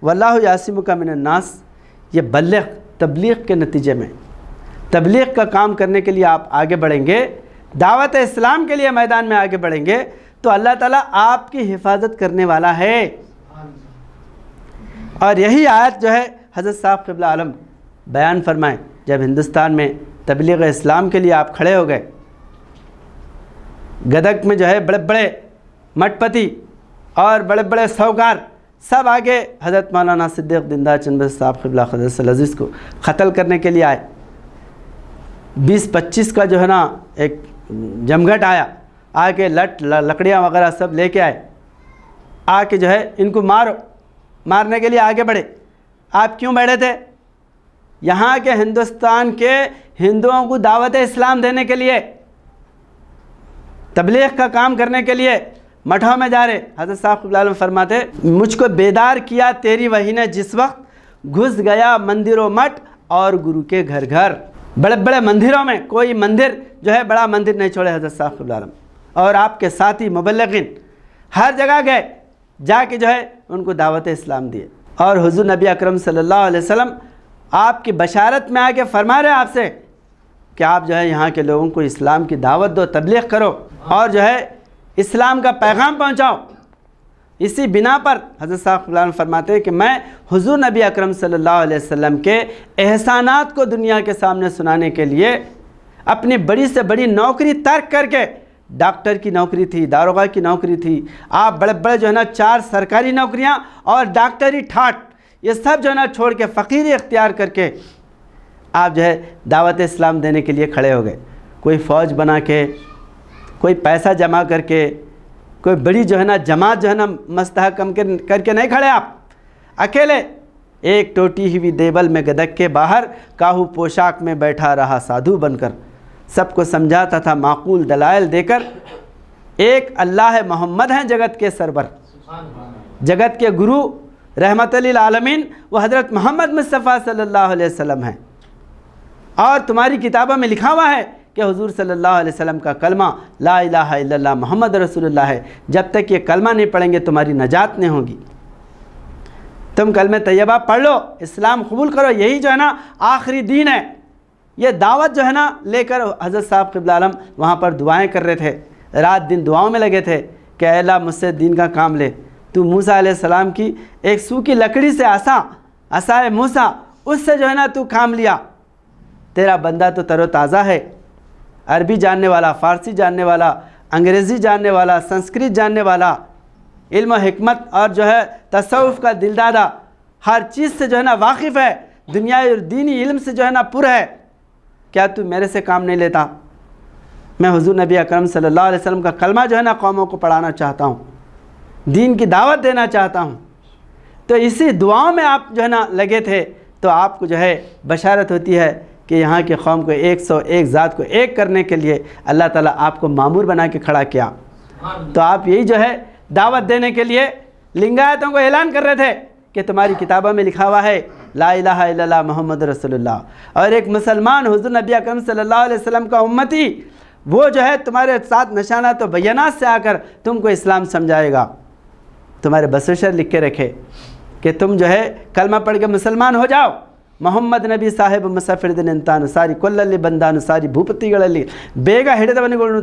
واللہ یعصمک من الناس، یہ بلغ تبلیغ کے نتیجے میں تبلیغ کا کام کرنے کے لیے آپ آگے بڑھیں گے، دعوت اسلام کے لیے میدان میں آگے بڑھیں گے تو اللہ تعالیٰ آپ کی حفاظت کرنے والا ہے۔ اور یہی آیت جو ہے حضرت صاحب قبلہ عالم بیان فرمائیں جب ہندوستان میں تبلیغ اسلام کے لیے آپ کھڑے ہو گئے، گدک میں جو ہے بڑے بڑے مٹ پتی اور بڑے بڑے سوکار سب آگے حضرت مولانا صدیق دیندار چند بخش صاحب قبلہ قدس العزیز کو قتل کرنے کے لیے آئے۔ 20-25 کا جو ہے نا ایک جمگھٹ آیا، آ کے لکڑیاں وغیرہ سب لے کے آئے، آ کے جو ہے ان کو مارنے کے لیے آگے بڑھے۔ آپ کیوں بیٹھے تھے؟ یہاں کے ہندوستان کے ہندوؤں کو دعوت اسلام دینے کے لیے، تبلیغ کا کام کرنے کے لیے مٹھوں میں جا رہے۔ حضرت صاحب قبلہ عالم فرماتے مجھ کو بیدار کیا تیری وحی نے جس وقت گھس گیا مندر و مٹ اور گرو کے گھر گھر۔ بڑے بڑے مندروں میں کوئی مندر جو ہے بڑا مندر نہیں چھوڑے حضرت صاحب قبلہ عالم، اور آپ کے ساتھی مبلغین ہر جگہ گئے، جا کے جو ہے ان کو دعوت اسلام دیے۔ اور حضور نبی اکرم صلی اللہ علیہ وسلم آپ کی بشارت میں آ کے فرما رہے آپ سے کہ آپ جو ہے یہاں کے لوگوں کو اسلام کی دعوت دو، تبلیغ کرو اور جو ہے اسلام کا پیغام پہنچاؤ۔ اسی بنا پر حضرت صاحب قبلہ عالم فرماتے ہیں کہ میں حضور نبی اکرم صلی اللہ علیہ وسلم کے احسانات کو دنیا کے سامنے سنانے کے لیے اپنی بڑی سے بڑی نوکری ترک کر کے، ڈاکٹر کی نوکری تھی، داروغہ کی نوکری تھی، آپ بڑے بڑے جو ہے نا 4 سرکاری نوکریاں اور ڈاکٹری ٹھاٹ یہ سب جو ہے نا چھوڑ کے فقیری اختیار کر کے آپ جو ہے دعوت اسلام دینے کے لیے کھڑے ہو گئے۔ کوئی فوج بنا کے، کوئی پیسہ جمع کر کے، کوئی بڑی جو ہے نا جماعت جو ہے نا مستحکم کر کے نہیں کھڑے، آپ اکیلے ایک ٹوٹی ہوئی دیول میں گدک کے باہر کاہو پوشاک میں بیٹھا رہا سادھو بن کر، سب کو سمجھاتا تھا معقول دلائل دے کر، ایک اللہ محمد ہیں جگت کے سرور، جگت کے گرو رحمت للعالمین وہ حضرت محمد مصطفیٰ صلی اللہ علیہ وسلم ہیں، اور تمہاری کتابوں میں لکھا ہوا ہے کہ حضور صلی اللہ علیہ وسلم کا کلمہ لا الہ الا اللہ محمد رسول اللہ ہے، جب تک یہ کلمہ نہیں پڑھیں گے تمہاری نجات نہیں ہوگی، تم کلمہ طیبہ پڑھ لو، اسلام قبول کرو، یہی جو ہے نا آخری دین ہے۔ یہ دعوت جو ہے نا لے کر حضرت صاحب قبلہ عالم وہاں پر دعائیں کر رہے تھے، رات دن دعاؤں میں لگے تھے کہ اے اللہ مجھ سے دین کا کام لے، تو موسیٰ علیہ السلام کی ایک سوکھی لکڑی سے عصائے موسیٰ اس سے جو ہے نا تو کام لیا، تیرا بندہ تو تر و تازہ ہے، عربی جاننے والا، فارسی جاننے والا، انگریزی جاننے والا، سنسکرت جاننے والا، علم و حکمت اور جو ہے تصوف کا دلدادہ، ہر چیز سے جو ہے نا واقف ہے، دنیائی اور دینی علم سے جو ہے نا پر ہے، کیا تو میرے سے کام نہیں لیتا؟ میں حضور نبی اکرم صلی اللہ علیہ وسلم کا کلمہ جو ہے نا قوموں کو پڑھانا چاہتا ہوں، دین کی دعوت دینا چاہتا ہوں۔ تو اسی دعاؤں میں آپ جو ہے نا لگے تھے، تو آپ کو جو ہے بشارت ہوتی ہے کہ یہاں کی قوم کو 101 ذات کو ایک کرنے کے لیے اللہ تعالیٰ آپ کو مامور بنا کے کھڑا کیا۔ تو آپ یہی جو ہے دعوت دینے کے لیے لنگایتوں کو اعلان کر رہے تھے کہ تمہاری کتابوں میں لکھا ہوا ہے لا الہ الا اللہ محمد رسول اللہ، اور ایک مسلمان حضور نبی اکرم صلی اللہ علیہ وسلم کا امتی وہ جو ہے تمہارے ساتھ نشانات و بیانات سے آ کر تم کو اسلام سمجھائے گا، تمہارے بسوشر لکھ کے رکھے کہ تم جو ہے کلمہ پڑھ کے مسلمان ہو جاؤ۔ محمد ನಬಿ ಸಾಹೇಬ ಮುಸಫಿರ್ದನೆಂತಾನು ಸಾರಿ ಕೊಲ್ಲಲ್ಲಿ ಬಂದಾನು ಸಾರಿ ಭೂಪತಿಗಳಲ್ಲಿ ಬೇಗ ಹಿಡಿದವನಿಗಳು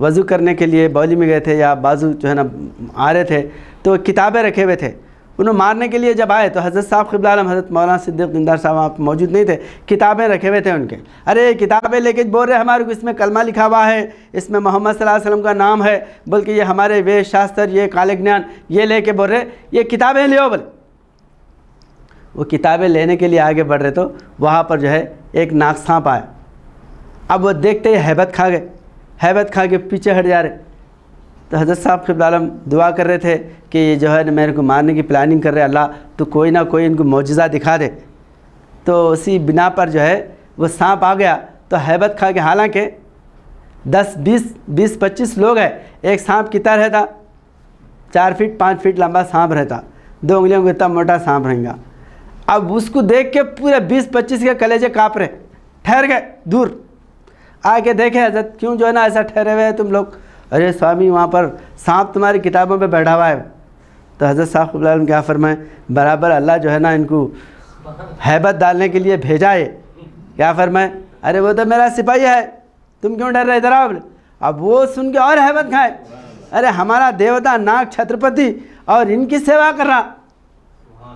وضو کرنے کے لیے بولی میں گئے تھے یا بازو جو ہے نا آ رہے تھے تو کتابیں رکھے ہوئے تھے. انہوں مارنے کے لیے جب آئے تو حضرت صاحب قبلہ عالم حضرت مولانا صدیق دیندار صاحب وہاں پہ موجود نہیں تھے. کتابیں رکھے ہوئے تھے ان کے. ارے کتابیں لے کے بول رہے ہمارے کو اس میں کلمہ لکھا ہوا ہے, اس میں محمد صلی اللہ علیہ وسلم کا نام ہے, بلکہ یہ ہمارے وید شاستر, یہ کال گیان, یہ لے کے بول رہے یہ کتابیں لیو بولے. وہ کتابیں لینے کے لیے آگے بڑھ رہے تو وہاں پر جو ہے ایک ناگ سانپ آیا. اب وہ دیکھتے ہی ہیبت کھا گئے, ہیبت کھا کے پیچھے ہٹ جا رہے. تو حضرت صاحب قبلہ عالم دعا کر رہے تھے کہ یہ جو ہے نا میرے کو مارنے کی پلاننگ کر رہے, اللہ تو کوئی نہ کوئی ان کو معجزہ دکھا دے. تو اسی بنا پر جو ہے وہ سانپ آ گیا تو ہیبت کھا کے, حالانکہ 10-20-25 لوگ ہیں, ایک سانپ کتنا رہتا 4 فٹ 5 فٹ لمبا سانپ رہتا, 2 انگلیوں کو اتنا موٹا سانپ رہیں گا. اب اس کو دیکھ کے پورے 20-25 کے کلیجے کانپ رہے, ٹھہر گئے دور آ کے دیکھے حضرت کیوں جو ہے نا ایسا ٹھہرے ہوئے ہیں تم لوگ. ارے سوامی وہاں پر سانپ تمہاری کتابوں پہ بیٹھا ہوا ہے. تو حضرت صاحب قبلہ عالم کیا فرمائیں, برابر اللہ جو ہے نا ان کو ہیبت ڈالنے کے لیے بھیجا ہے. کیا فرمائیں, ارے وہ تو میرا سپاہی ہے, تم کیوں ڈر رہے ادھر آؤ. اب وہ سن کے اور ہیبت کھائے, ارے ہمارا دیوتا ناگ چھترپتی اور ان کی سیوا کر رہا.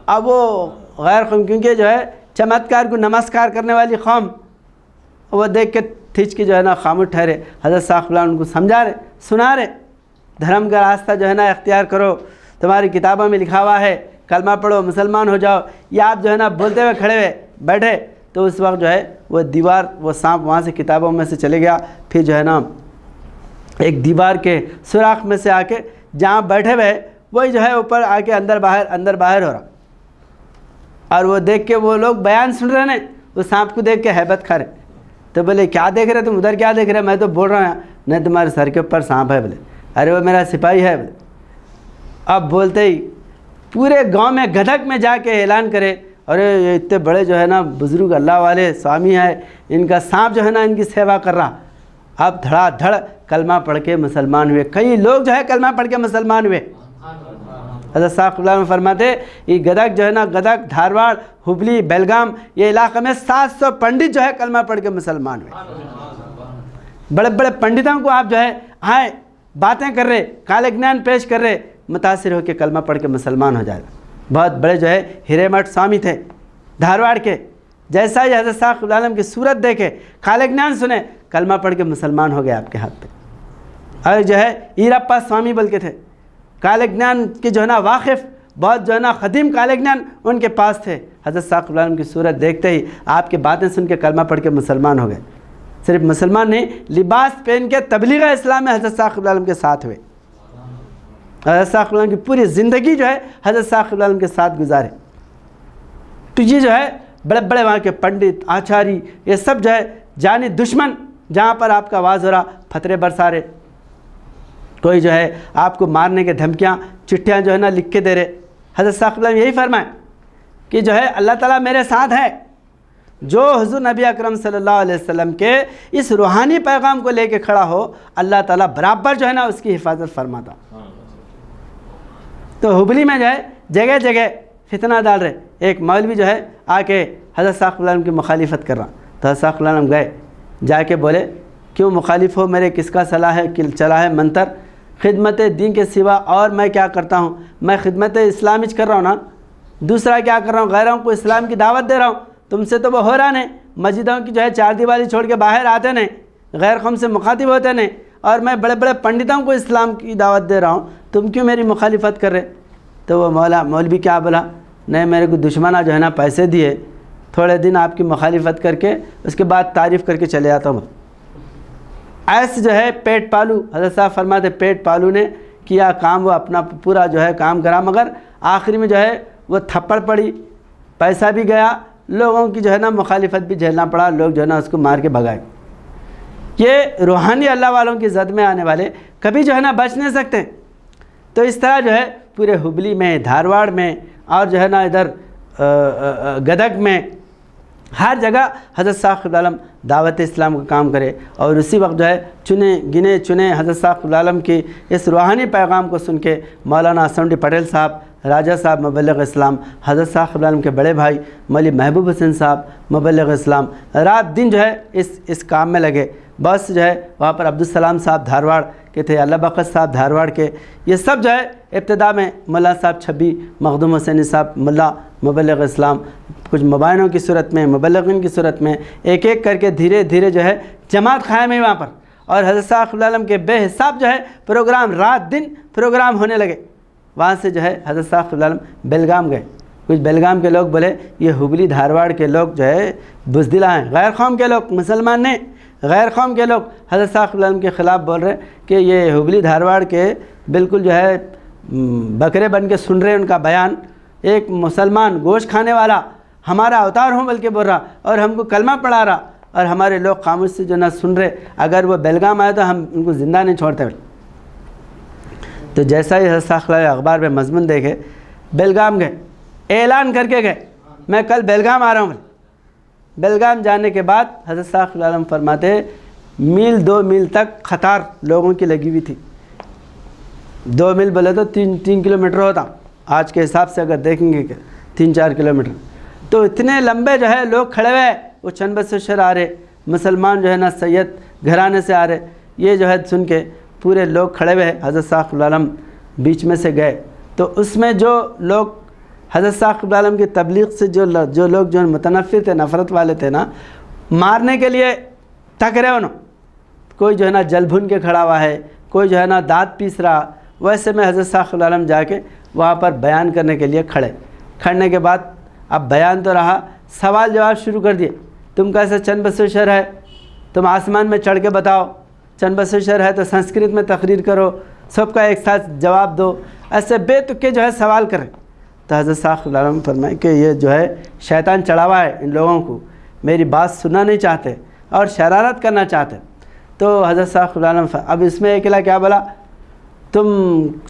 اب وہ غیر قوم, کیونکہ جو ہے چمتکار کو نمسکار کرنے والی قوم, وہ دیکھ کے تھچ کے جو ہے نا خاموش ٹھہرے. حضرت صاحب قبلہ ان کو سمجھا رہے, سنا رہے, دھرم کا راستہ جو ہے نا اختیار کرو, تمہاری کتابوں میں لکھا ہوا ہے کلمہ پڑھو مسلمان ہو جاؤ. یا آپ جو ہے نا بولتے ہوئے کھڑے ہوئے بیٹھے تو اس وقت جو ہے وہ دیوار, وہ سانپ وہاں سے کتابوں میں سے چلے گیا. پھر جو ہے نا ایک دیوار کے سوراخ میں سے آ کے جہاں بیٹھے ہوئے وہی جو ہے اوپر آ کے اندر باہر ہو رہا. اور وہ دیکھ کے وہ لوگ بیان سن رہے ہیں, وہ سانپ کو دیکھ کے ہیبت کھا رہے. تو بولے کیا دیکھ رہے تم ادھر, کیا دیکھ رہے, میں تو بول رہا ہوں نہیں تمہارے سر کے اوپر سانپ ہے. بولے ارے وہ میرا سپاہی ہے. بولے اب بولتے ہی پورے گاؤں میں گدھک میں جا کے اعلان کرے, ارے یہ اتنے بڑے جو ہے نا بزرگ اللہ والے سوامی ہیں, ان کا سانپ جو ہے نا ان کی سیوا کر رہا. اب دھڑا دھڑ کلمہ پڑھ کے مسلمان ہوئے, کئی لوگ جو ہے کلمہ پڑھ کے مسلمان ہوئے. حضرت صاحب قبلہ عالم فرماتے یہ گدک جو ہے نا, گدک, دھارواڑ, ہبلی, بیلگام, یہ علاقے میں 700 پنڈت جو ہے کلمہ پڑھ کے مسلمان ہوئے. بڑے بڑے پنڈتوں کو آپ جو ہے آئے باتیں کر رہے, کال گیان پیش کر رہے, متاثر ہو کے کلمہ پڑھ کے مسلمان ہو جائے گا. بہت بڑے جو ہے ہیرے مٹھ سوامی تھے دھارواڑ کے, جیسا ہی حضرت صاحب قبلہ عالم کی صورت دیکھے, کال گیان سنے, کلمہ پڑھ کے مسلمان ہو گئے آپ کے ہاتھ پہ. اور جو ہے ایرپا سوامی بول کے تھے, کال گیان کے جو ہے نا واقف, بہت جو ہے نا قدیم کال گیان ان کے پاس تھے. حضرت صاحب قبلہ عالم کی صورت دیکھتے ہی آپ کی باتیں سن کے کلمہ پڑھ کے مسلمان ہو گئے. صرف مسلمان نہیں, لباس پہن کے تبلیغ اسلام میں حضرت صاحب قبلہ عالم کے ساتھ ہوئے. حضرت صاحب قبلہ عالم کی پوری زندگی جو ہے حضرت صاحب قبلہ عالم کے ساتھ گزارے. تو یہ جو ہے بڑے بڑے وہاں کے پنڈت, آچاری, یہ سب جو ہے جانی دشمن, جہاں پر آپ کا آواز ہو رہا پتھرے برسا رہے, کوئی جو ہے آپ کو مارنے کے دھمکیاں, چٹھیاں جو ہے نا لکھ کے دے رہے. حضرت صاحب قبلہ یہی فرمائیں کہ جو ہے اللہ تعالیٰ میرے ساتھ ہے, جو حضور نبی اکرم صلی اللہ علیہ وسلم کے اس روحانی پیغام کو لے کے کھڑا ہو, اللہ تعالیٰ برابر جو ہے نا اس کی حفاظت فرماتا. تو ہبلی میں جو ہے جگہ جگہ فتنہ ڈال رہے. ایک مولوی جو ہے آ کے حضرت صاحب قبلہ عالم کی مخالفت کر رہا. تو حضرت صاحب قبلہ عالم گئے, جا کے بولے کیوں مخالف ہو, میرے کس کا صلاح ہے, چلا ہے منتر, خدمت دین کے سوا اور میں کیا کرتا ہوں, میں خدمت اسلامی کر رہا ہوں نا, دوسرا کیا کر رہا ہوں, غیروں کو اسلام کی دعوت دے رہا ہوں. تم سے تو وہ ہو رہا نہیں, مسجدوں کی جو ہے چار دیواری چھوڑ کے باہر آتے نہیں, غیر قوم سے مخاطب ہوتے نہیں, اور میں بڑے بڑے پنڈتوں کو اسلام کی دعوت دے رہا ہوں, تم کیوں میری مخالفت کر رہے. تو وہ مولوی کیا بولا, نہیں میرے کو دشمنہ جو ہے نا پیسے دیے, تھوڑے دن آپ کی مخالفت کر کے اس کے بعد تعریف کر کے چلے جاتا ہوں. ایسے جو ہے پیٹ پالو, حضرت صاحب فرماتے پیٹ پالو نے کیا کام, وہ اپنا پورا جو ہے کام کرا, مگر آخری میں جو ہے وہ تھپڑ پڑی, پیسہ بھی گیا, لوگوں کی جو ہے نا مخالفت بھی جھیلنا پڑا, لوگ جو ہے نا اس کو مار کے بھگائے. یہ روحانی اللہ والوں کی زد میں آنے والے کبھی جو ہے نا بچ نہیں سکتے. تو اس طرح جو ہے پورے ہبلی میں, دھارواڑ میں, اور جو ہے نا ادھر گدک میں, ہر جگہ حضرت صاحب قبلہ عالم دعوت اسلام کا کام کرے. اور اسی وقت جو ہے گنے چنے حضرت صاحب قبلہ عالم کی اس روحانی پیغام کو سن کے مولانا اسمڈی پٹیل صاحب, راجہ صاحب مبلغ اسلام, حضرت صاحب قبلہ عالم کے بڑے بھائی مولوی محبوب حسین صاحب مبلغ اسلام, رات دن جو ہے اس کام میں لگے. بہت سے جو ہے وہاں پر عبدالسلام صاحب دھارواڑ کے تھے، اللہ بخش صاحب دھارواڑ کے، یہ سب جو ہے ابتدا میں ملا صاحب چھبی مخدوم حسینی صاحب ملا مبلغ اسلام، کچھ مبینوں کی صورت میں، مبلغین کی صورت میں، ایک ایک کر کے دھیرے دھیرے جو ہے جماعت قائم ہوئی وہاں پر، اور حضرت صاحب صلی اللہ علیہ وسلم کے بے حساب جو ہے پروگرام، رات دن پروگرام ہونے لگے۔ وہاں سے جو ہے حضرت صاحب صلی اللہ علیہ وسلم بیلگام گئے۔ کچھ بیلگام کے لوگ بولے یہ ہبلی دھارواڑ کے لوگ جو ہے بزدلہ ہیں، غیر قوم کے لوگ، مسلمان نہیں، غیر قوم کے لوگ حضرت صاحب صلی اللہ علیہ وسلم کے خلاف بول رہے کہ یہ ہبلی دھارواڑ کے بالکل جو ہے بکرے بن کے سن رہے ان کا بیان، ایک مسلمان گوشت کھانے والا ہمارا اوتار ہوں بلکہ بول رہا، اور ہم کو کلمہ پڑھا رہا، اور ہمارے لوگ خاموش سے جو نہ سن رہے، اگر وہ بیلگام آئے تو ہم ان کو زندہ نہیں چھوڑتے۔ تو جیسا ہی حضرت صاحب صلی اللہ علیہ وسلم اخبار میں مضمون دیکھے، بیلگام گئے، اعلان کر کے گئے میں کل بیلگام آ رہا ہوں۔ بیلگام جانے کے بعد حضرت صاحب صلی اللہ علیہ وسلم فرماتے میل 2 میل تک قطار لوگوں کی لگی ہوئی تھی۔ 2 میل بولے تو 3 کلومیٹر ہوتا، آج کے حساب سے اگر دیکھیں گے کہ 3-4 کلومیٹر، تو اتنے لمبے جو ہے لوگ کھڑے ہوئے، وہ چند بسشر آ رہے، مسلمان جو ہے نا سید گھرانے سے آ رہے، یہ جو ہے سن کے پورے لوگ کھڑے ہوئے، حضرت صاحب صلی اللہ علیہ وسلم بیچ میں سے گئے۔ تو اس میں جو لوگ حضرت صاحب صلی اللہ علیہ وسلم کی تبلیغ سے جو لوگ جو متنفر تھے، نفرت والے تھے نا، مارنے کے لیے تک رہے انہوں، کوئی جو ہے نا جل بھن کے کھڑا ہوا ہے، کوئی جو ہے نا دانت پیس رہا، ویسے میں حضرت صاحب صلی اللہ علیہ وسلم جا کے وہاں پر بیان کرنے کے لیے کھڑنے کے بعد اب بیان تو رہا، سوال جواب شروع کر دیے، تم کیسے چند بسشر ہے، تم آسمان میں چڑھ کے بتاؤ، چند بسشر ہے تو سنسکرت میں تقریر کرو، سب کا ایک ساتھ جواب دو، ایسے بے تکے جو ہے سوال کریں۔ تو حضرت صاحب صلی اللہ علیہ وسلم فرمائے کہ یہ جو ہے شیطان چڑھا ہوا ہے ان لوگوں کو، میری بات سننا نہیں چاہتے اور شرارت کرنا چاہتے۔ تو حضرت صاحب صلی اللہ علیہ وسلم اب اس میں ایک کیا بولا، تم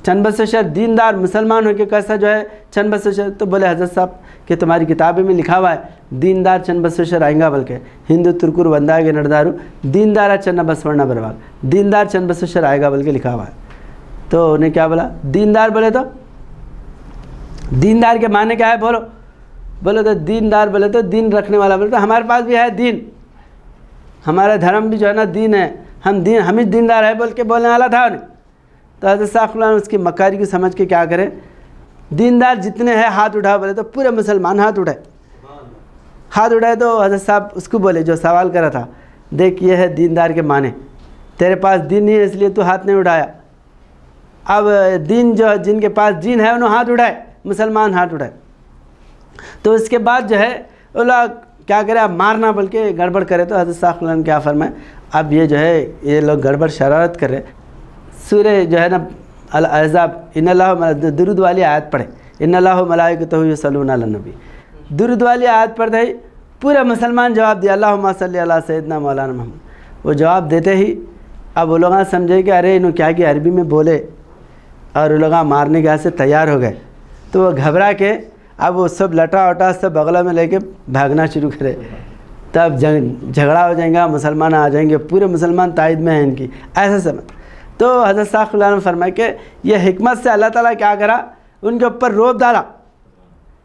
چند بسشر دیندار مسلمان ہو کے کیسا جو ہے چند بسشر، تو بولے حضرت صاحب کہ تمہاری کتابیں میں لکھا ہوا ہے دیندار چند بسشر آئیں گا، بلکہ ہندو ترکور وندا کے نردارو دیندارا چند بسورنا برواگ، دیندار چند بسشر آئے گا بلکہ لکھا ہوا ہے۔ تو انہیں کیا بولا، دیندار بولے تو دیندار کے معنی کیا ہے بولو، بولے تو دیندار بولے تو دین رکھنے والا، بولے تو ہمارے پاس بھی ہے دین، ہمارا دھرم بھی جو ہے نا دین ہے، ہم ہی دیندار ہے بول کے بولنے والا تھا انہیں۔ تو حضرت صاحب صلی اللہ علیہ وسلم اس کی مکاری کو سمجھ کے کیا کرے، دیندار جتنے ہیں ہاتھ اٹھا، بولے تو پورے مسلمان ہاتھ اٹھائے تو حضرت صاحب اس کو بولے جو سوال کرا تھا، دیکھ یہ ہے دیندار کے معنی، تیرے پاس دین نہیں ہے اس لیے تو ہاتھ نہیں اٹھایا، اب دین جو جن کے پاس دین ہے انہوں ہاتھ اٹھائے، مسلمان ہاتھ اٹھائے۔ تو اس کے بعد جو ہے وہ لوگ کیا کرے، اب مارنا بلکہ گڑبڑ کرے، تو حضرت صاحب صلی اللہ علیہ وسلم کیا فرمائے، اب یہ جو ہے یہ لوگ گڑبڑ شرارت کر رہے، سورہ جو ہے نا الاحزاب ان اللہ درود والی آیت پڑھے، ان اللہ ملائکتہ یصلون علی النبی، درود والی آیت پڑھتے ہی پورے مسلمان جواب دیا اللہم صلی علی سیدنا مولانا محمد، وہ جواب دیتے ہی اب وہ لوگ سمجھے کہ ارے انہوں کیا کہ عربی میں بولے، اور وہ لوگ مارنے کے ہاتھ سے تیار ہو گئے، تو وہ گھبرا کے اب وہ سب لٹا وٹا سب بغلہ میں لے کے بھاگنا شروع کرے، تب جھگڑا ہو جائیں گا، مسلمان آ جائیں گے، پورے مسلمان تائید میں ہیں ان کی، ایسا سمجھ۔ تو حضرت صاحب صلی اللہ علیہ وسلم فرمائے کہ یہ حکمت سے اللہ تعالیٰ کیا کرا، ان کے اوپر روب ڈالا،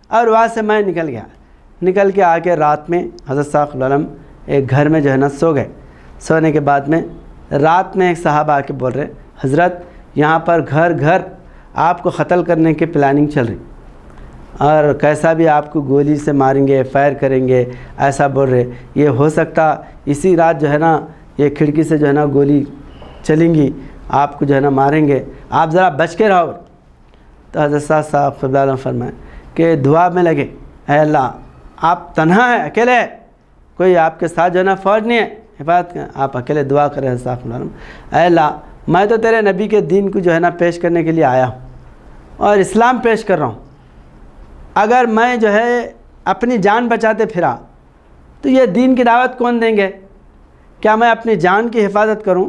اور وہاں سے میں نکل کے آ کے رات میں حضرت صاحب صلی اللہ علیہ وسلم ایک گھر میں جو ہے نا سو گئے۔ سونے کے بعد میں رات میں ایک صحابہ آ کے بول رہے، حضرت یہاں پر گھر گھر آپ کو قتل کرنے کی پلاننگ چل رہی، اور کیسا بھی آپ کو گولی سے ماریں گے، فائر کریں گے، ایسا بول رہے، یہ ہو سکتا اسی رات جو ہے نا یہ کھڑکی سے جو ہے نا گولی چلیں گی، آپ کو جو ہے نا ماریں گے، آپ ذرا بچ کے رہو۔ تو حضرت صاحب صلی اللہ علیہ وسلم فرمائے کہ دعا میں لگے، اے اللہ آپ تنہا ہیں، اکیلے ہیں، کوئی آپ کے ساتھ جو ہے نا فوج نہیں ہے حفاظت کا، آپ اکیلے دعا کریں حضرت صاحب صلی اللہ علیہ وسلم، اے اللہ میں تو تیرے نبی کے دین کو جو ہے نا پیش کرنے کے لیے آیا ہوں اور اسلام پیش کر رہا ہوں، اگر میں جو ہے اپنی جان بچاتے پھرا تو یہ دین کی دعوت کون دیں گے، کیا میں اپنی جان کی حفاظت کروں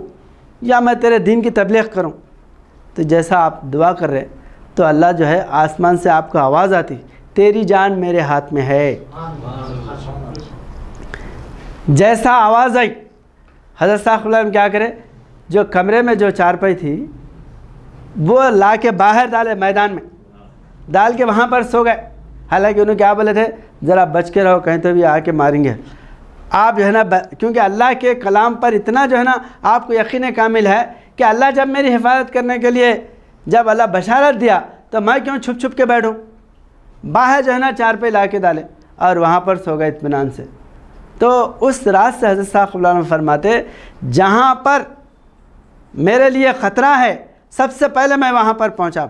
یا میں تیرے دین کی تبلیغ کروں؟ تو جیسا آپ دعا کر رہے تو اللہ جو ہے آسمان سے آپ کو آواز آتی، تیری جان میرے ہاتھ میں ہے۔ جیسا آواز آئی حضرت صاحب صلی اللہ علیہ وسلم کیا کرے، جو کمرے میں جو چارپائی تھی وہ لا کے باہر ڈالے، میدان میں ڈال کے وہاں پر سو گئے، حالانکہ انہوں کیا بولے تھے، ذرا بچ کے رہو کہیں تو بھی آ کے ماریں گے۔ آپ جو ہے نا کیونکہ اللہ کے کلام پر اتنا جو ہے نا آپ کو یقین کامل ہے کہ اللہ جب میری حفاظت کرنے کے لیے جب اللہ بشارت دیا تو میں کیوں چھپ چھپ کے بیٹھوں، باہر جو ہے نا چار پہ لا کے ڈالے اور وہاں پر سو گئے اطمینان سے۔ تو اس رات سے حضرت صاحب قبلہ فرماتے جہاں پر میرے لیے خطرہ ہے سب سے پہلے میں وہاں پر پہنچا۔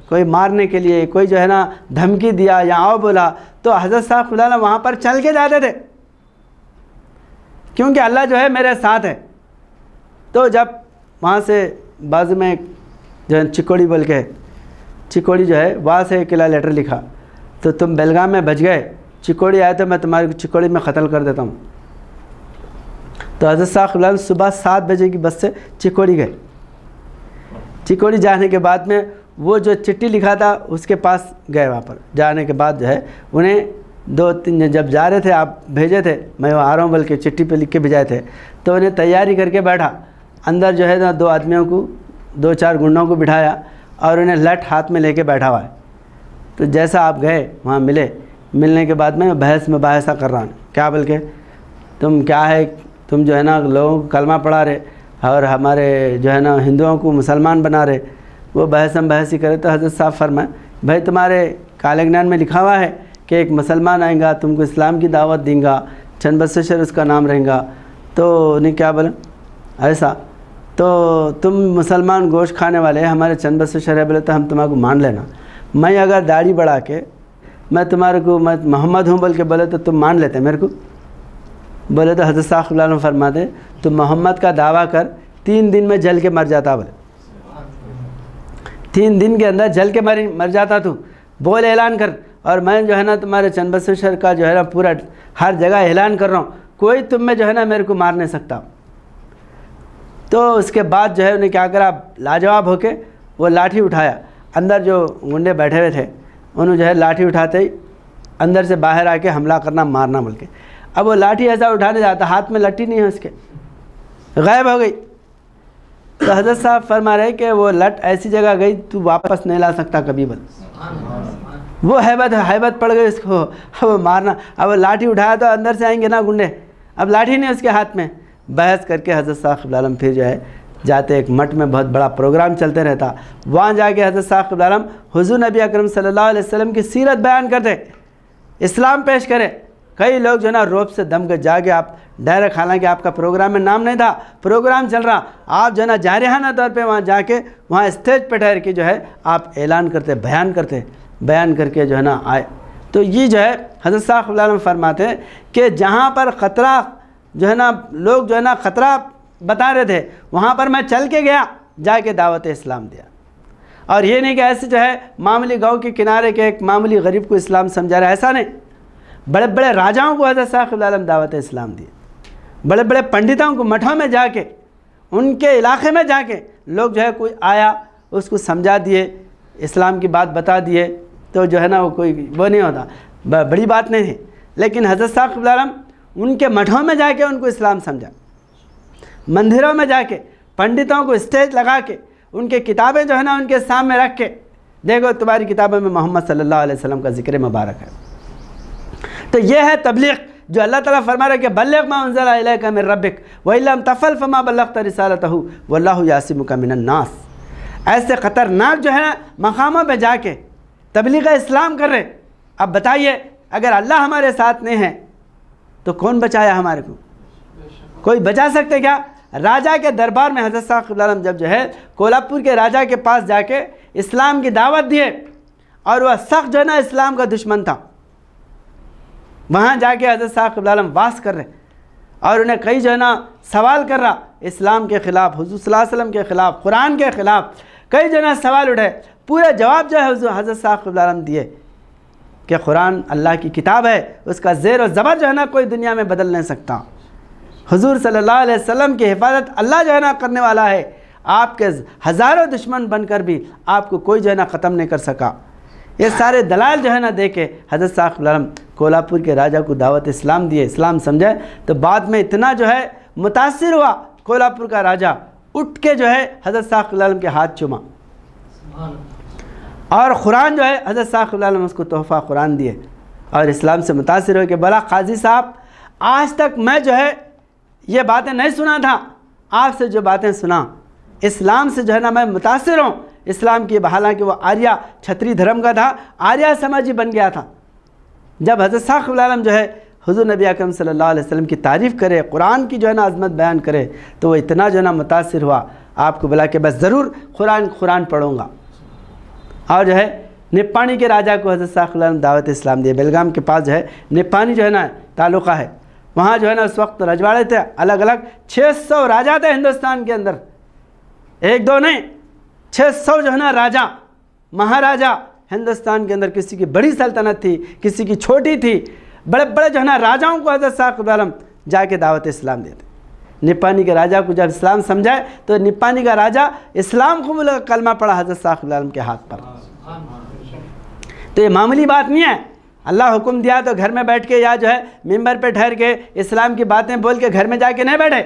کوئی مارنے کے لیے کوئی جو ہے نا دھمکی دیا یا آؤ بولا تو حضرت صاحب قبلہ وہاں پر چل کے جاتے تھے، کیونکہ اللہ جو ہے میرے ساتھ ہے۔ تو جب وہاں سے بازو میں جو ہے چکوڑی بول کے چکوڑی جو ہے وہاں سے ایک لیٹر لکھا، تو تم بیلگام میں بچ گئے، چکوڑی آئے تو میں تمہاری چکوڑی میں قتل کر دیتا ہوں۔ تو حضرت صاحب قبلہ صبح 7 بجے کی بس سے چکوڑی گئے۔ چکوڑی جانے کے بعد میں وہ جو چٹھی لکھا تھا اس کے پاس گئے، وہاں پر جانے کے بعد جو ہے انہیں 2-3 جب جا رہے تھے آپ بھیجے تھے، میں وہ آ رہا ہوں بلکہ چٹھی پہ لکھ کے بھیجائے تھے، تو انہیں تیاری کر کے بیٹھا، اندر جو ہے نا 2 آدمیوں کو 2-4 گنڈوں کو بٹھایا اور انہیں لٹ ہاتھ میں لے کے بیٹھا ہوا ہے۔ تو جیسا آپ گئے وہاں ملنے کے بعد میں بحث مباحثہ کر رہا ہوں، کیا بلکہ تم کیا ہے، تم جو ہے نا لوگوں کو کلمہ پڑھا رہے اور ہمارے جو ہے نا ہندوؤں کو مسلمان بنا رہے، وہ بحث ہی کرے۔ تو حضرت صاحب فرمائے بھائی تمہارے کالے گنان میں لکھا ہوا ہے کہ ایک مسلمان آئیں گا، تم کو اسلام کی دعوت دیں گا، چند بسشر اس کا نام رہیں گا۔ تو انہیں کیا بولا ایسا، تو تم مسلمان گوشت کھانے والے ہمارے چند بسشر ہے بولے تو ہم تمہارے کو مان لینا، میں اگر داڑھی بڑھا کے میں تمہارے کو میں محمد ہوں بول کے بولے تو تم مان لیتے میرے کو؟ بولے تو حضرت صاحب قبلہ فرماتے تو محمد کا دعویٰ کر 3 دن میں جل کے مر جاتا، بولے 3 دن کے اندر جل کے مر جاتا، تو بول اعلان کر، اور میں جو ہے نا تمہارے چند بسشر کا جو ہے نا پورا ہر جگہ اعلان کر رہا ہوں، کوئی تم میں جو ہے نا میرے کو مار نہیں سکتا۔ تو اس کے بعد جو ہے انہیں کیا کرا، لاجواب ہو کے وہ لاٹھی اٹھایا، اندر جو گنڈے بیٹھے ہوئے تھے انہوں جو ہے لاٹھی اٹھاتے ہی اندر سے باہر آ کے حملہ کرنا مارنا بول کے۔ اب وہ لاٹھی ایسا اٹھانے جاتا، ہاتھ میں لٹھی نہیں ہے اس کے، غائب ہو گئی۔ تو حضرت صاحب فرما رہے کہ وہ لٹ ایسی جگہ گئی تو واپس نہیں لا سکتا کبھی، بل وہ حیبت پڑ گئی اس کو، اب وہ مارنا، اب وہ لاٹھی اٹھایا تو اندر سے آئیں گے نا گنڈے، اب لاٹھی نہیں اس کے ہاتھ میں۔ بحث کر کے حضرت صاحب قبلہ عالم پھر جو ہے جاتے، ایک مٹھ میں بہت بڑا پروگرام چلتے رہتا، وہاں جا کے حضرت صاحب قبلہ عالم حضور نبی اکرم صلی اللہ علیہ وسلم کی سیرت بیان کرتے، اسلام پیش کرے۔ کئی لوگ جو ہے نا روب سے دم کے جاگے آپ ڈائریکٹ، حالانکہ آپ کا پروگرام میں نام نہیں تھا، پروگرام چل رہا، آپ جو ہے نا جارحانہ طور پہ وہاں جا کے وہاں اسٹیج پہ ٹھہر کے جو ہے آپ اعلان کرتے، بیان کر کے جو ہے نا آئے۔ تو یہ جو ہے حضرت صاحب قبلہ عالم فرماتے کہ جہاں پر خطرہ جو ہے نا لوگ جو ہے نا خطرہ بتا رہے تھے وہاں پر میں چل کے گیا، جا کے دعوت اسلام دیا، اور یہ نہیں کہ ایسے جو ہے معمولی گاؤں کے کنارے کے ایک معمولی غریب کو اسلام سمجھا رہا ہے، ایسا نہیں، بڑے بڑے راجاؤں کو حضرت صاحب قبلہ عالم دعوت اسلام دی، بڑے بڑے پنڈتوں کو مٹھوں میں جا کے ان کے علاقے میں جا کے لوگ جو ہے کوئی آیا اس کو سمجھا دیے، اسلام کی بات بتا دیے، تو جو ہے نا وہ کوئی وہ نہیں ہوتا، بڑی بات نہیں ہے۔ لیکن حضرت صاحب قبلہ عالم ان کے مٹھوں میں جا کے ان کو اسلام سمجھا، مندروں میں جا کے پنڈتوں کو اسٹیج لگا کے ان کے کتابیں جو ہے نا ان کے سامنے رکھ کے، دیکھو تمہاری کتابوں میں محمد صلی اللہ علیہ وسلم کا ذکر مبارک ہے۔ تو یہ ہے تبلیغ، جو اللہ تعالیٰ فرما رہا ہے کہ بلغ ما انزل الیک من ربک وان لم تفعل فما بلغت رسالتہ واللہ یعصمک من الناس۔ ایسے خطرناک جو ہے نا مقاموں پہ جا کے تبلیغ اسلام کر رہے۔ اب بتائیے اگر اللہ ہمارے ساتھ نہیں ہے تو کون بچایا ہمارے کو؟ کوئی بچا سکتے کیا؟ راجہ کے دربار میں حضرت صاحب قبلہ عالم جب جو ہے کولہاپور کے راجہ کے پاس جا کے اسلام کی دعوت دیے، اور وہ سخت جو ہے نا اسلام کا دشمن تھا، وہاں جا کے حضرت صاحب قبلہ عالم واس کر رہے، اور انہیں کئی جو ہے نا سوال کر رہا اسلام کے خلاف، حضور صلی اللہ علیہ وسلم کے خلاف، قرآن کے خلاف، کئی جو ہے نا سوال اٹھے، پورے جواب جو ہے حضرت صاحب قبلہ عالم دیے کہ قرآن اللہ کی کتاب ہے، اس کا زیر و زبر جو ہے نا کوئی دنیا میں بدل نہیں سکتا، حضور صلی اللہ علیہ وسلم کی حفاظت اللہ جو ہے نا کرنے والا ہے، آپ کے ہزاروں دشمن بن کر بھی آپ کو کوئی جو ہے نا ختم نہیں کر سکا۔ یہ سارے دلائل جو ہے نا دے کے حضرت صاحب قبلہ عالم کولہاپور کے راجہ کو دعوت اسلام دیے، اسلام سمجھے۔ تو بعد میں اتنا جو ہے متاثر ہوا کولہاپور کا راجہ، اٹھ کے جو ہے حضرت صاحب قبلہ عالم کے ہاتھ چوما، اور قرآن جو ہے حضرت صاحب قبلہ عالم اس کو تحفہ قرآن دیے، اور اسلام سے متاثر ہو کہ بلا قاضی صاحب آج تک میں جو ہے یہ باتیں نہیں سنا تھا، آپ سے جو باتیں سنا، اسلام سے جو ہے نا میں متاثر ہوں۔ اسلام کی حالانکہ وہ آریہ چھتری دھرم کا تھا، آریہ سماجی بن گیا تھا۔ جب حضرت ثاقب العالم جو ہے حضور نبی اکرم صلی اللہ علیہ وسلم کی تعریف کرے، قرآن کی جو ہے نا عظمت بیان کرے، تو وہ اتنا جو ہے نا متاثر ہوا، آپ کو بلا کہ بس ضرور قرآن پڑھوں گا۔ اور جو ہے نپانی کے راجہ کو حضرت ثاقب العالم دعوت اسلام دیے۔ بیلگام کے پاس جو ہے نپانی جو ہے نا تعلقہ ہے، وہاں جو ہے نا اس وقت رجواڑے تھے، الگ الگ 600 راجہ تھے ہندوستان کے اندر، ایک دو نہیں، 600 جو ہے نا راجہ، مہاراجہ ہندوستان کے اندر۔ کسی کی بڑی سلطنت تھی، کسی کی چھوٹی تھی، بڑے بڑے جو ہے نا راجاؤں کو حضرت ثاقب العالم جا کے دعوت اسلام دیتے۔ نپانی کے راجہ کو جب اسلام سمجھائے تو نپانی کا راجہ اسلام قبول کلمہ پڑھا حضرت ثاقب العالم کے ہاتھ پر۔ تو یہ معمولی بات نہیں ہے، اللہ حکم دیا تو گھر میں بیٹھ کے یا جو ہے ممبر پہ ٹھہر کے اسلام کی باتیں بول کے گھر میں جا کے نہیں بیٹھے،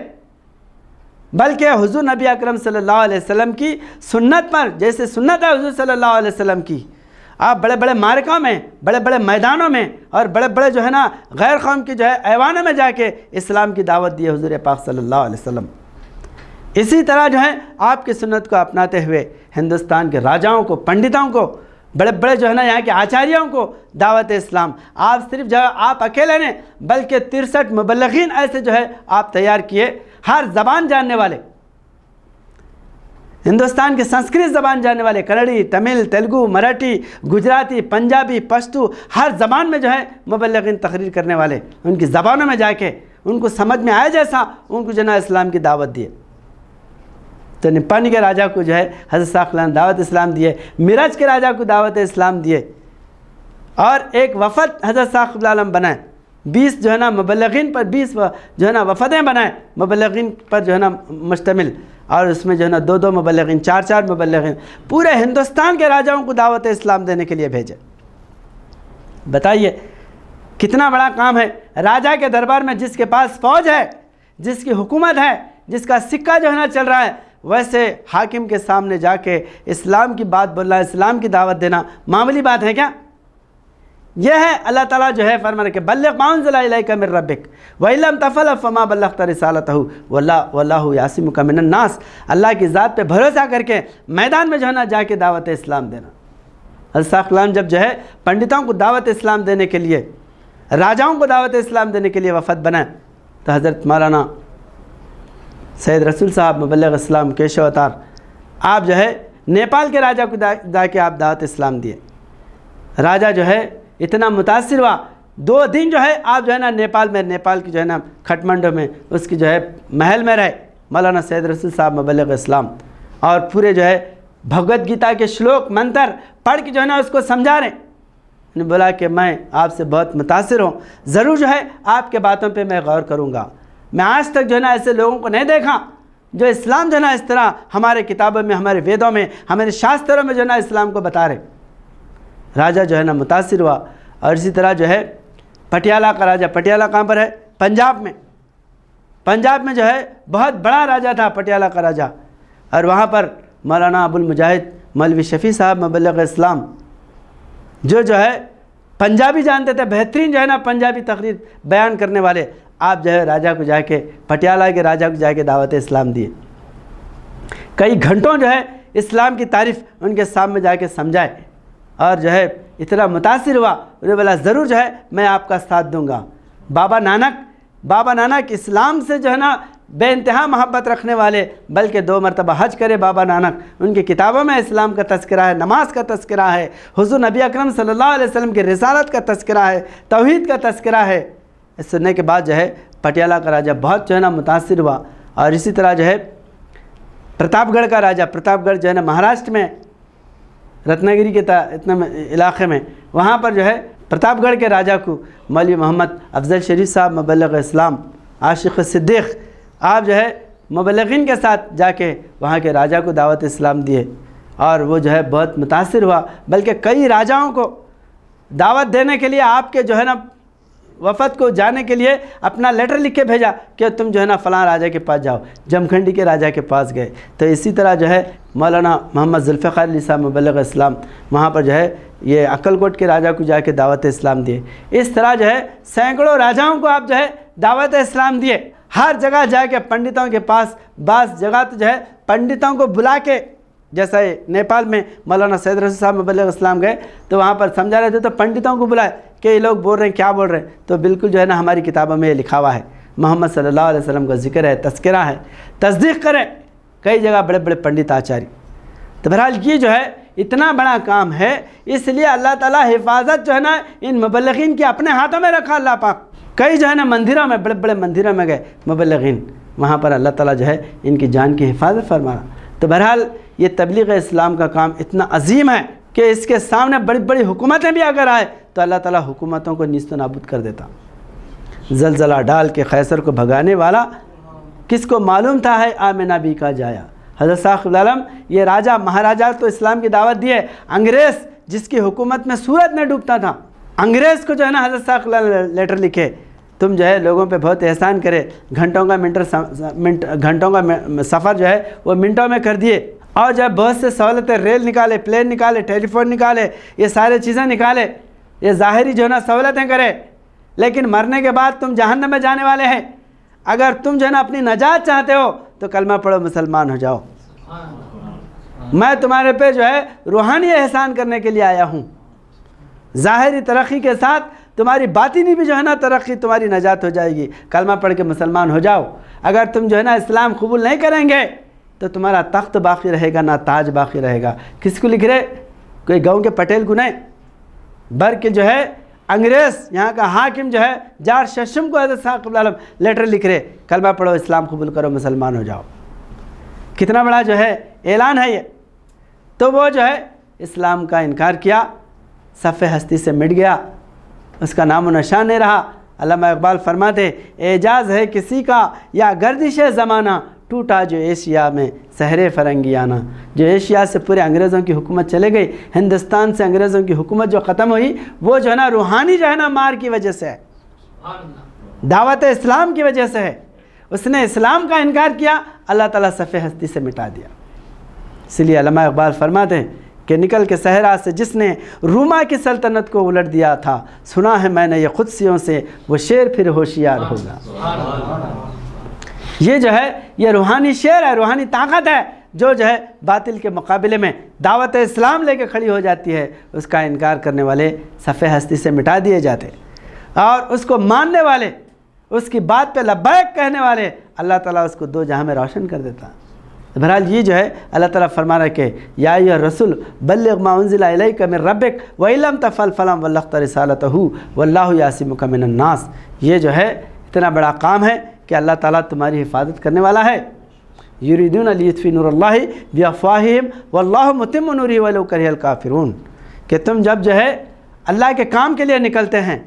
بلکہ حضور نبی اکرم صلی اللہ علیہ وسلم کی سنت پر، جیسے سنت ہے حضور صلی اللہ علیہ وسلم کی، آپ بڑے بڑے معرکوں میں، بڑے بڑے میدانوں میں اور بڑے بڑے جو ہے نا غیر قوم کی جو ہے ایوانوں میں جا کے اسلام کی دعوت دی حضور پاک صلی اللہ علیہ وسلم۔ اسی طرح جو ہے آپ کی سنت کو اپناتے ہوئے ہندوستان کے راجاؤں کو، پنڈتوں کو، بڑے بڑے جو ہے نا یہاں کے آچاریوں کو دعوت اسلام، آپ صرف جو ہے آپ اکیلے نہیں بلکہ 63 مبلغین ایسے جو ہے آپ تیار کیے، ہر زبان جاننے والے، ہندوستان کے سنسکرت زبان جاننے والے، کنڑی، تمل، تیلگو، مراٹھی، گجراتی، پنجابی، پشتو، ہر زبان میں جو ہے مبلغین تقریر کرنے والے، ان کی زبانوں میں جا کے ان کو سمجھ میں آئے جیسا ان کو جو ہے نا اسلام کی دعوت دیے۔ تو نپانی کے راجہ کو جو ہے حضرت ثاقب العالم دعوت اسلام دیے، میرج کے راجہ کو دعوت اسلام دیے، اور ایک وفد حضرت ثاقب العالم بنائے، 20 جو ہے نا مبلغین پر، 20 جو ہے نا وفدیں بنائے مبلغین پر جو ہے نا مشتمل، اور اس میں جو ہے نا 2 مبلغین، 4 مبلغین، پورے ہندوستان کے راجاؤں کو دعوت اسلام دینے کے لیے بھیجے۔ بتائیے کتنا بڑا کام ہے۔ راجہ کے دربار میں جس کے پاس فوج ہے، جس کی حکومت ہے، جس کا سکہ جو ہے نا چل رہا ہے، ویسے حاکم کے سامنے جا کے اسلام کی بات بولنا، اسلام کی دعوت دینا معمولی بات ہے کیا؟ یہ ہے اللہ تعالیٰ جو ہے فرمانے کہ بلغ ما انزل الیک من ربک وان لم تفعل فما بلغت رسالتہ واللہ یعصمک من الناس۔ اللہ کی ذات پہ بھروسہ کر کے میدان میں جو ہے نا جا کے دعوت اسلام دینا۔ حضرت ثاقب العالم جب جو ہے پنڈتوں کو دعوت اسلام دینے کے لیے، راجاؤں کو دعوت اسلام دینے کے لیے وفد بنائے، تو حضرت مولانا سید رسول صاحب مبلغ اسلام کیشو اوتار، آپ جو ہے نیپال کے راجہ کو جا کے آپ دعوت اسلام دیے۔ راجہ جو ہے اتنا متاثر ہوا، 2 دن جو ہے آپ جو ہے نا نیپال کی جو ہے نا کھٹمنڈو میں اس کی جو ہے محل میں رہے مولانا سید رسول صاحب مبلغ اسلام، اور پورے جو ہے بھگوت گیتا کے شلوک منتر پڑھ کے جو ہے نا اس کو سمجھا رہے۔ انہوں نے بولا کہ میں آپ سے بہت متاثر ہوں، ضرور جو ہے آپ کے باتوں پہ میں غور کروں گا۔ میں آج تک جو ہے نا ایسے لوگوں کو نہیں دیکھا جو اسلام جو ہے نا اس طرح ہمارے کتابوں میں، ہمارے ویدوں میں، ہمارے شاستروں میں جو ہے نا اسلام کو بتا رہے۔ راجہ جو ہے نا متاثر ہوا۔ اور اسی طرح جو ہے پٹیالہ کا راجہ، پٹیالہ کہاں پر ہے؟ پنجاب میں جو ہے بہت بڑا راجہ تھا پٹیالہ کا راجہ، اور وہاں پر مولانا ابو المجاہد مولوی شفیع صاحب مبلغ اسلام جو ہے پنجابی جانتے تھے، بہترین جو ہے نا پنجابی تقریر بیان کرنے والے، آپ جو ہے راجہ کو جا کے، پٹیالہ کے راجہ کو جا کے دعوت اسلام دیے۔ کئی گھنٹوں جو ہے اسلام کی تعریف ان کے سامنے جا کے سمجھائے، اور جو ہے اتنا متاثر ہوا، انہیں بولا ضرور جو ہے میں آپ کا ساتھ دوں گا۔ بابا نانک اسلام سے جو ہے نا بے انتہا محبت رکھنے والے، بلکہ 2 مرتبہ حج کرے بابا نانک، ان کی کتابوں میں اسلام کا تذکرہ ہے، نماز کا تذکرہ ہے، حضور نبی اکرم صلی اللہ علیہ وسلم کی رسالت کا تذکرہ ہے، توحید کا تذکرہ ہے۔ اس سننے کے بعد جو ہے پٹیالہ کا راجہ بہت جو ہے نا متاثر ہوا۔ اور اسی طرح جو ہے پرتاپ گڑھ کا راجہ، پرتاپ گڑھ جو ہے نا مہاراشٹر میں رتناگری کے اتنے علاقے میں، وہاں پر جو ہے پرتاپ گڑھ کے راجہ کو مولوی محمد افضل شریف صاحب مبلغ اسلام عاشق صدیق، آپ جو ہے مبلغین کے ساتھ جا کے وہاں کے راجہ کو دعوت اسلام دیے، اور وہ جو ہے بہت متاثر ہوا، بلکہ کئی راجاؤں کو دعوت دینے کے لیے آپ کے جو ہے نا وفد کو جانے کے لیے اپنا لیٹر لکھ کے بھیجا کہ تم جو ہے نا فلاں راجہ کے پاس جاؤ، جمکھنڈی کے راجہ کے پاس گئے۔ تو اسی طرح جو ہے مولانا محمد ذوالفقار علی صاحب مبلغ اسلام، وہاں پر جو ہے یہ عقلکوٹ کے راجا کو جا کے دعوت اسلام دیے، اس طرح جو ہے سینکڑوں راجاؤں کو آپ جو ہے دعوت اسلام دیے۔ ہر جگہ جا کے پنڈتوں کے پاس، بعض جگہ تو جو ہے پنڈتوں کو بلا کے، جیسا نیپال میں مولانا سید رسول صاحب مبلغ اسلام گئے تو وہاں پر سمجھا رہے تھے تو پنڈتوں کو بلائے کہ یہ لوگ بول رہے ہیں، کیا بول رہے ہیں؟ تو بالکل جو ہے نا ہماری کتابوں میں یہ لکھا ہوا ہے، محمد صلی اللہ علیہ وسلم کا ذکر ہے، تذکرہ ہے، تصدیق کریں۔ کئی جگہ بڑے بڑے پنڈت آچاری۔ تو بہرحال یہ جو ہے اتنا بڑا کام ہے، اس لیے اللہ تعالیٰ حفاظت جو ہے نا ان مبلغین کی اپنے ہاتھوں میں رکھا اللہ پاک۔ کئی جو ہے نا مندروں میں، بڑے بڑے مندروں میں گئے مبلغین، وہاں پر اللہ تعالیٰ جو ہے ان کی جان کی حفاظت فرمانا۔ تو بہرحال یہ تبلیغ اسلام کا کام اتنا عظیم ہے کہ اس کے سامنے بڑی بڑی حکومتیں بھی اگر آئے تو اللہ تعالیٰ حکومتوں کو نیست و نابود کر دیتا۔ زلزلہ ڈال کے قیصر کو بھگانے والا کس کو معلوم تھا ہے آمنہ بی کا جایا۔ حضرت صاحب العالم یہ راجہ مہاراجہ تو اسلام کی دعوت دیے، انگریز جس کی حکومت میں سورج میں ڈوبتا تھا، انگریز کو جو ہے نا حضرت صاحب العالم لیٹر لکھے، تم جو ہے لوگوں پہ بہت احسان کرے، گھنٹوں کا سفر جو ہے وہ منٹوں میں کر دیے، اور جب بہت سے سہولتیں، ریل نکالے، پلین نکالے، ٹیلی فون نکالے، یہ سارے چیزیں نکالے، یہ ظاہری جو ہے نا سہولتیں کرے، لیکن مرنے کے بعد تم جہنم میں جانے والے ہیں۔ اگر تم جو ہے نا اپنی نجات چاہتے ہو تو کلمہ پڑھو، مسلمان ہو جاؤ۔ میں تمہارے پہ جو ہے روحانی احسان کرنے کے لیے آیا ہوں، ظاہری ترقی کے ساتھ تمہاری باطنی بھی جو ہے نا ترقی، تمہاری نجات ہو جائے گی، کلمہ پڑھ کے مسلمان ہو جاؤ۔ اگر تم جو ہے نا اسلام قبول نہیں کریں گے تو تمہارا تخت باقی رہے گا، نہ تاج باقی رہے گا۔ کس کو لکھ رہے؟ کوئی گاؤں کے پٹیل کو نہیں، بلکہ جو ہے انگریز یہاں کا حاکم جو ہے جار ششم کو حضرت صاحب العالم لیٹر لکھ رہے، کلمہ پڑھو، اسلام قبول کرو، مسلمان ہو جاؤ۔ کتنا بڑا جو ہے اعلان ہے یہ۔ تو وہ جو ہے اسلام کا انکار کیا، صف ہستی سے مٹ گیا، اس کا نام و نشان نہیں رہا۔ علامہ اقبال فرماتے اعجاز ہے کسی کا یا گردش زمانہ، ٹوٹا جو ایشیا میں سحر فرنگیانہ۔ جو ایشیا سے پورے انگریزوں کی حکومت چلے گئی، ہندوستان سے انگریزوں کی حکومت جو ختم ہوئی، وہ جو ہے نا روحانی جو ہے نا مار کی وجہ سے ہے، دعوت اسلام کی وجہ سے ہے۔ اس نے اسلام کا انکار کیا، اللہ تعالیٰ صف ہستی سے مٹا دیا۔ اس لیے علامہ اقبال فرماتے ہیں کہ نکل کے صحرا سے جس نے روما کی سلطنت کو الٹ دیا تھا، سنا ہے میں نے یہ قدسیوں سے، وہ شیر پھر ہوشیار ہوگا۔ یہ جو ہے یہ روحانی شیر ہے، روحانی طاقت ہے، جو ہے باطل کے مقابلے میں دعوت اسلام لے کے کھڑی ہو جاتی ہے، اس کا انکار کرنے والے صف ہستی سے مٹا دیے جاتے، اور اس کو ماننے والے، اس کی بات پہ لبیک کہنے والے، اللہ تعالیٰ اس کو دو جہاں میں روشن کر دیتا۔ بہرحال یہ جو ہے اللہ تعالیٰ فرما رہا ہے کہ یا ایھا الرسول بلغ ما انزل الیک من ربک وان لم تفعل فما بلغت رسالتہ واللہ یعصمک من الناس۔ یہ جو ہے اتنا بڑا کام ہے کہ اللہ تعالیٰ تمہاری حفاظت کرنے والا ہے۔ یریدون لیطفئوا نور اللہ بافواہہم واللہ متم نورہ ولو کرہ الکافرون، کہ تم جب جو ہے اللہ کے کام کے لیے نکلتے ہیں،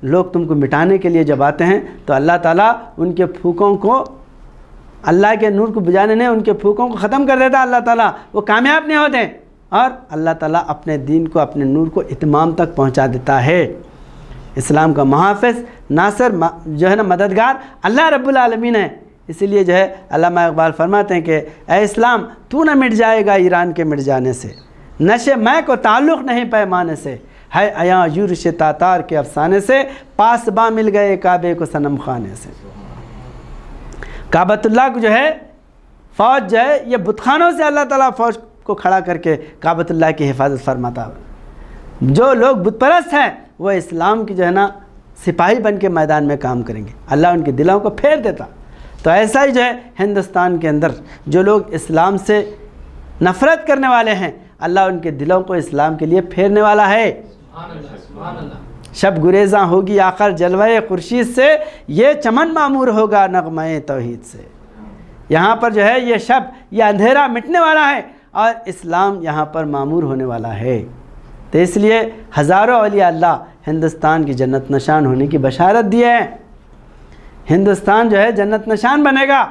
لوگ تم کو مٹانے کے لیے جب آتے ہیں تو اللہ تعالیٰ ان کے پھوکوں کو، اللہ کے نور کو بجانے نہیں، ان کے پھوکوں کو ختم کر دیتا اللہ تعالیٰ، وہ کامیاب نہیں ہوتے، اور اللہ تعالیٰ اپنے دین کو، اپنے نور کو اتمام تک پہنچا دیتا ہے۔ اسلام کا محافظ، ناصر، جو ہے نا مددگار اللہ رب العالمین ہے۔ اسی لیے جو ہے علامہ اقبال فرماتے ہیں کہ اے اسلام تو نہ مٹ جائے گا ایران کے مٹ جانے سے، نشے میں کو تعلق نہیں پیمانے سے، ہے ایاں یورش تاتار کے افسانے سے، پاسباں مل گئے کعبے کو صنم خانے سے۔ کعبۃ اللہ کو جو ہے فوج جو ہے یہ بت خانوں سے اللہ تعالیٰ فوج کو کھڑا کر کے کعبۃ اللہ کی حفاظت فرماتا ہے۔ جو لوگ بت پرست ہیں وہ اسلام کی جو ہے نا سپاہی بن کے میدان میں کام کریں گے، اللہ ان کے دلوں کو پھیر دیتا۔ تو ایسا ہی جو ہے ہندوستان کے اندر جو لوگ اسلام سے نفرت کرنے والے ہیں، اللہ ان کے دلوں کو اسلام کے لیے پھیرنے والا ہے۔ شب گریزاں ہوگی آخر جلوہ خورشید سے، یہ چمن معمور ہوگا نغمہ توحید سے۔ یہاں پر جو ہے یہ شب، یہ اندھیرا مٹنے والا ہے، اور اسلام یہاں پر معمور ہونے والا ہے۔ تو اس لیے ہزاروں اولیاء اللہ ہندوستان کی جنت نشان ہونے کی بشارت دیے ہیں۔ ہندوستان جو ہے جنت نشان بنے گا،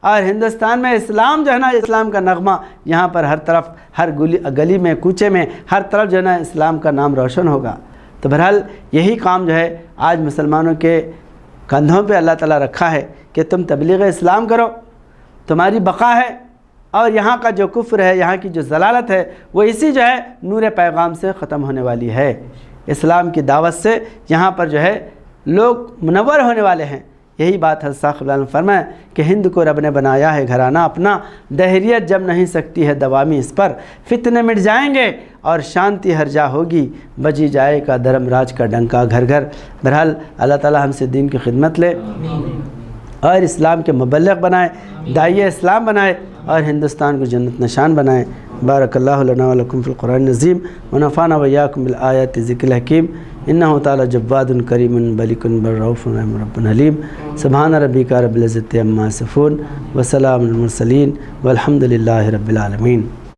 اور ہندوستان میں اسلام جو ہے نا، اسلام کا نغمہ یہاں پر ہر طرف، ہر گلی میں، کوچے میں، ہر طرف جو ہے نا اسلام کا نام روشن ہوگا۔ تو بہرحال یہی کام جو ہے آج مسلمانوں کے کندھوں پہ اللہ تعالیٰ رکھا ہے کہ تم تبلیغ اسلام کرو، تمہاری بقا ہے، اور یہاں کا جو کفر ہے، یہاں کی جو ضلالت ہے، وہ اسی جو ہے نور پیغام سے ختم ہونے والی ہے۔ اسلام کی دعوت سے یہاں پر جو ہے لوگ منور ہونے والے ہیں۔ یہی بات حضرت صاحب اللہ علیہ وسلم فرمائے کہ ہند کو رب نے بنایا ہے گھرانہ اپنا، دہریت جب نہیں سکتی ہے دوامی اس پر، فتنے مٹ جائیں گے اور شانتی ہر جا ہوگی، بجی جائے کا دھرم راج کا ڈنکا گھر گھر۔ بہرحال اللہ تعالی ہم سے دین کی خدمت لے اور اسلام کے مبلغ بنائے، داعیہ اسلام بنائے اور ہندوستان کو جنت نشان بنائے۔ بارک اللہ لنا و لکم فی القرآن العظیم ونفعنا وإياکم بالآیات ذکر الحکیم انہ تعالی جواد کریم ملک بر رؤوف رب حلیم۔ سبحان ربک رب العزۃ عما یصفون وسلام علی المرسلین والحمد للہ رب العالمین۔